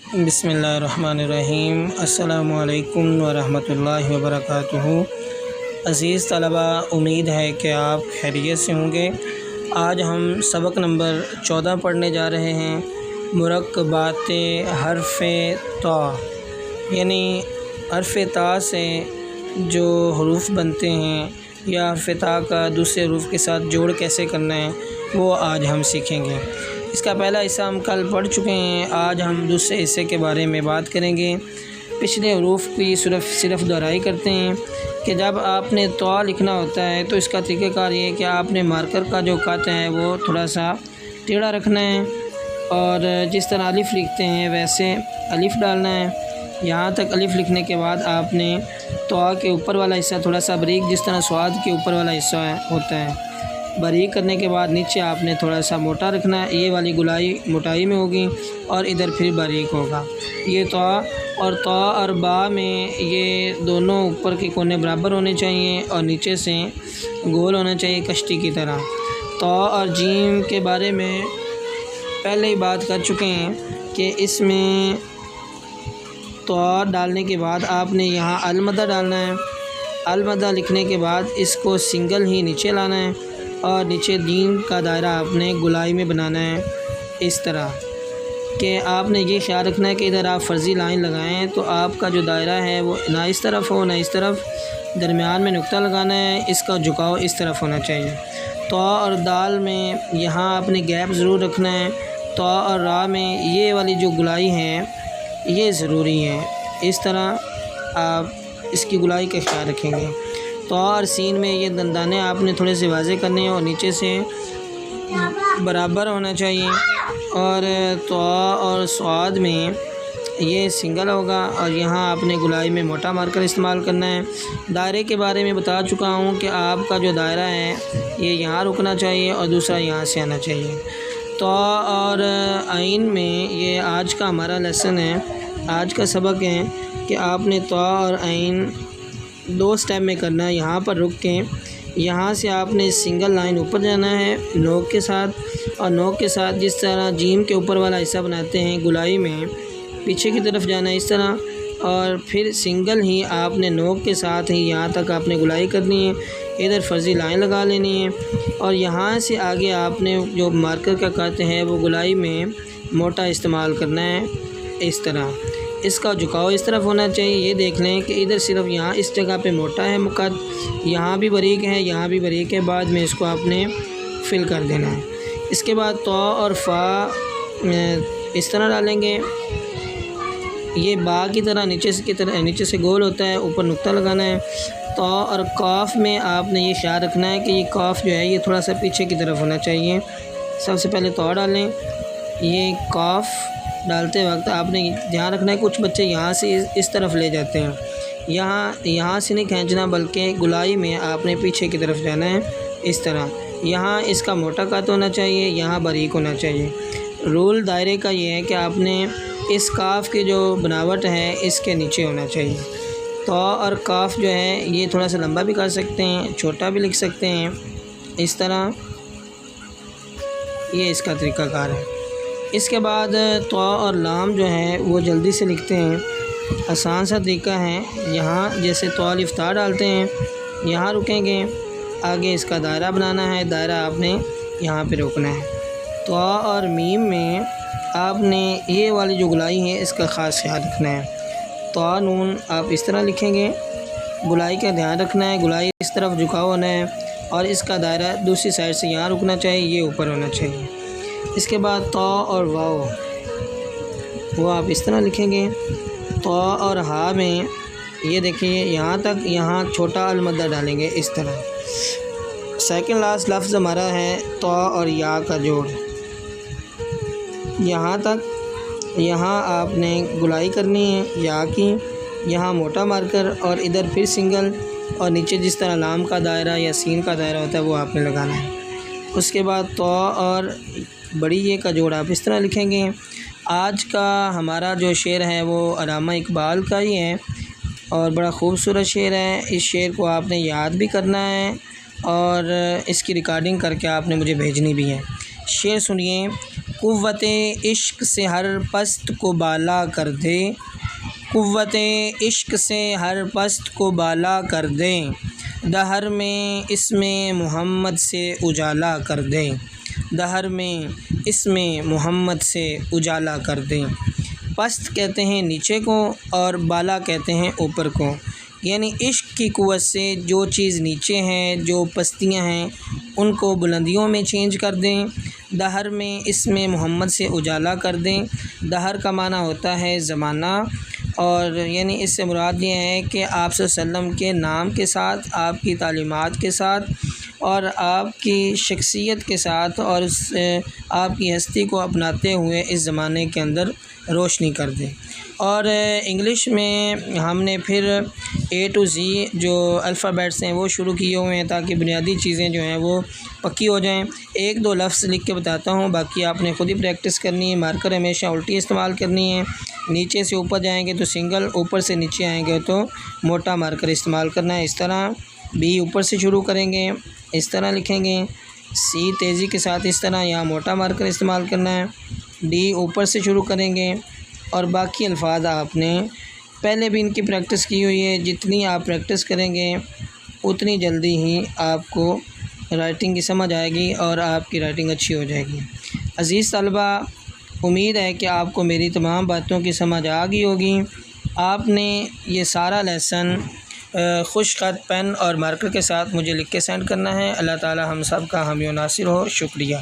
بسم اللہ الرحمن الرحیم۔ السلام علیکم ورحمۃ اللہ وبرکاتہ۔ عزیز طلبہ، امید ہے کہ آپ خیریت سے ہوں گے۔ آج ہم سبق نمبر 14 پڑھنے جا رہے ہیں، مرکبات حرف تا، یعنی حرف تا سے جو حروف بنتے ہیں یا حرف تا کا دوسرے حروف کے ساتھ جوڑ کیسے کرنا ہے وہ آج ہم سیکھیں گے۔ اس کا پہلا حصہ ہم کل پڑھ چکے ہیں، آج ہم دوسرے حصے کے بارے میں بات کریں گے۔ پچھلے حروف کی صرف دہرائی کرتے ہیں کہ جب آپ نے طا لکھنا ہوتا ہے تو اس کا طریقہ کار یہ ہے کہ آپ نے مارکر کا جو قط ہے وہ تھوڑا سا ٹیڑھا رکھنا ہے، اور جس طرح الف لکھتے ہیں ویسے الف ڈالنا ہے۔ یہاں تک الف لکھنے کے بعد آپ نے طا کے اوپر والا حصہ تھوڑا سا باریک، جس طرح سواد کے اوپر والا حصہ ہوتا ہے، باریک کرنے کے بعد نیچے آپ نے تھوڑا سا موٹا رکھنا ہے۔ یہ والی گولائی موٹائی میں ہوگی اور ادھر پھر باریک ہوگا۔ یہ طا اور با میں یہ دونوں اوپر کے کونے برابر ہونے چاہیے اور نیچے سے گول ہونا چاہیے کشتی کی طرح۔ طا اور جیم کے بارے میں پہلے ہی بات کر چکے ہیں کہ اس میں طا ڈالنے کے بعد آپ نے یہاں المدہ ڈالنا ہے۔ المدہ لکھنے کے بعد اس کو سنگل ہی نیچے لانا ہے اور نیچے دین کا دائرہ آپ نے گولائی میں بنانا ہے، اس طرح کہ آپ نے یہ خیال رکھنا ہے کہ ادھر آپ فرضی لائن لگائیں تو آپ کا جو دائرہ ہے وہ نہ اس طرف ہو نہ اس طرف، درمیان میں نقطہ لگانا ہے، اس کا جھکاؤ اس طرف ہونا چاہیے۔ طا اور دال میں یہاں آپ نے گیپ ضرور رکھنا ہے۔ طا اور را میں یہ والی جو گولائی ہے یہ ضروری ہے، اس طرح آپ اس کی گولائی کا خیال رکھیں گے۔ طا اور سین میں یہ دندانے آپ نے تھوڑے سے واضح کرنے ہیں اور نیچے سے برابر ہونا چاہیے، اور طا اور صاد میں یہ سنگل ہوگا اور یہاں آپ نے گولائی میں موٹا مارکر استعمال کرنا ہے۔ دائرے کے بارے میں بتا چکا ہوں کہ آپ کا جو دائرہ ہے یہ یہاں رکنا چاہیے اور دوسرا یہاں سے آنا چاہیے۔ طا اور عین میں یہ آج کا ہمارا لیسن ہے، آج کا سبق ہے کہ آپ نے طا اور عین 2 سٹیپ میں کرنا ہے۔ یہاں پر رک کے یہاں سے آپ نے سنگل لائن اوپر جانا ہے نوک کے ساتھ، اور نوک کے ساتھ جس طرح جیم کے اوپر والا حصہ بناتے ہیں گولائی میں پیچھے کی طرف جانا ہے اس طرح، اور پھر سنگل ہی آپ نے نوک کے ساتھ ہی یہاں تک آپ نے گولائی کرنی ہے، ادھر فرضی لائن لگا لینی ہے، اور یہاں سے آگے آپ نے جو مارکر کا قط ہے وہ گولائی میں موٹا استعمال کرنا ہے، اس طرح اس کا جھکاؤ اس طرف ہونا چاہیے۔ یہ دیکھ لیں کہ ادھر صرف یہاں اس جگہ پہ موٹا ہے قط، یہاں بھی باریک ہے، یہاں بھی باریک ہے، بعد میں اس کو آپ نے فل کر دینا ہے۔ اس کے بعد طا اور فا اس طرح ڈالیں گے، یہ با کی طرح نیچے سے گول ہوتا ہے، اوپر نقطہ لگانا ہے۔ طا اور قاف میں آپ نے یہ خیال رکھنا ہے کہ یہ قاف جو ہے یہ تھوڑا سا پیچھے کی طرف ہونا چاہیے۔ سب سے پہلے طا ڈالیں، یہ قاف ڈالتے وقت آپ نے دھیان رکھنا ہے، کچھ بچے یہاں سے اس طرف لے جاتے ہیں، یہاں سے نہیں کھینچنا بلکہ گولائی میں آپ نے پیچھے کی طرف جانا ہے، اس طرح یہاں اس کا موٹا قط ہونا چاہیے، یہاں باریک ہونا چاہیے۔ رول دائرے کا یہ ہے کہ آپ نے اس کاف کی جو بناوٹ ہے اس کے نیچے ہونا چاہیے۔ طا اور کاف جو ہے یہ تھوڑا سا لمبا بھی کر سکتے ہیں، چھوٹا بھی لکھ سکتے ہیں، اس طرح یہ اس کا طریقہ کار ہے۔ اس کے بعد طا اور لام جو ہے وہ جلدی سے لکھتے ہیں، آسان سا طریقہ ہے۔ یہاں جیسے طا الف تا ڈالتے ہیں، یہاں رکیں گے، آگے اس کا دائرہ بنانا ہے، دائرہ آپ نے یہاں پہ روکنا ہے۔ طا اور میم میں آپ نے یہ والی جو گولائی ہے اس کا خاص خیال رکھنا ہے۔ طا نون آپ اس طرح لکھیں گے، گولائی کا دھیان رکھنا ہے، گولائی اس طرف جھکاؤ ہونا ہے اور اس کا دائرہ دوسری سائڈ سے یہاں رکنا چاہیے، یہ اوپر ہونا چاہیے۔ اس کے بعد طا اور واو، وہ آپ اس طرح لکھیں گے۔ طا اور ہا میں یہ دیکھیے یہاں تک، یہاں چھوٹا المدہ ڈالیں گے اس طرح۔ سیکنڈ لاسٹ لفظ ہمارا ہے طا اور یا کا جوڑ، یہاں تک، یہاں آپ نے گولائی کرنی ہے یا کی، یہاں موٹا مارکر اور ادھر پھر سنگل، اور نیچے جس طرح لام کا دائرہ یا سین کا دائرہ ہوتا ہے وہ آپ نے لگانا ہے۔ اس کے بعد طا اور بڑی یہ کا جوڑ آپ اس طرح لکھیں گے۔ آج کا ہمارا جو شعر ہے وہ علامہ اقبال کا ہی ہے اور بڑا خوبصورت شعر ہے۔ اس شعر کو آپ نے یاد بھی کرنا ہے اور اس کی ریکارڈنگ کر کے آپ نے مجھے بھیجنی بھی ہے۔ شعر سنیے۔ قوت عشق سے ہر پست کو بالا کر دے، قوت عشق سے ہر پست کو بالا کر دیں، دہر میں اسم محمد سے اجالا کر دیں، دہر میں اسم محمد سے اجالا کر دیں۔ پست کہتے ہیں نیچے کو اور بالا کہتے ہیں اوپر کو، یعنی عشق کی قوت سے جو چیز نیچے ہیں، جو پستیاں ہیں، ان کو بلندیوں میں چینج کر دیں، دہر میں اسم محمد سے اجالا کر دیں۔ دہر کا معنی ہوتا ہے زمانہ، اور یعنی اس سے مراد یہ ہے کہ آپ صلی اللہ علیہ وسلم کے نام کے ساتھ، آپ کی تعلیمات کے ساتھ اور آپ کی شخصیت کے ساتھ اور آپ کی ہستی کو اپناتے ہوئے اس زمانے کے اندر روشنی کر دیں۔ اور انگلش میں ہم نے پھر A to Z جو الفابیٹس ہیں وہ شروع کیے ہوئے ہیں تاکہ بنیادی چیزیں جو ہیں وہ پکی ہو جائیں۔ ایک دو لفظ لکھ کے بتاتا ہوں، باقی آپ نے خود ہی پریکٹس کرنی ہے۔ مارکر ہمیشہ الٹی استعمال کرنی ہے، نیچے سے اوپر جائیں گے تو سنگل، اوپر سے نیچے آئیں گے تو موٹا مارکر استعمال کرنا ہے۔ اس طرح B اوپر سے شروع کریں گے، اس طرح لکھیں گے، C تیزی کے ساتھ اس طرح، یہاں موٹا مارکر استعمال کرنا ہے، D اوپر سے شروع کریں گے، اور باقی الفاظ آپ نے پہلے بھی ان کی پریکٹس کی ہوئی ہے۔ جتنی آپ پریکٹس کریں گے اتنی جلدی ہی آپ کو رائٹنگ کی سمجھ آئے گی اور آپ کی رائٹنگ اچھی ہو جائے گی۔ عزیز طلبہ، امید ہے کہ آپ کو میری تمام باتوں کی سمجھ آ گئی ہوگی۔ آپ نے یہ سارا لیسن خوش خط پین اور مارکر کے ساتھ مجھے لکھ کے سینڈ کرنا ہے۔ اللہ تعالی ہم سب کا حامی و ناصر ہو۔ شکریہ۔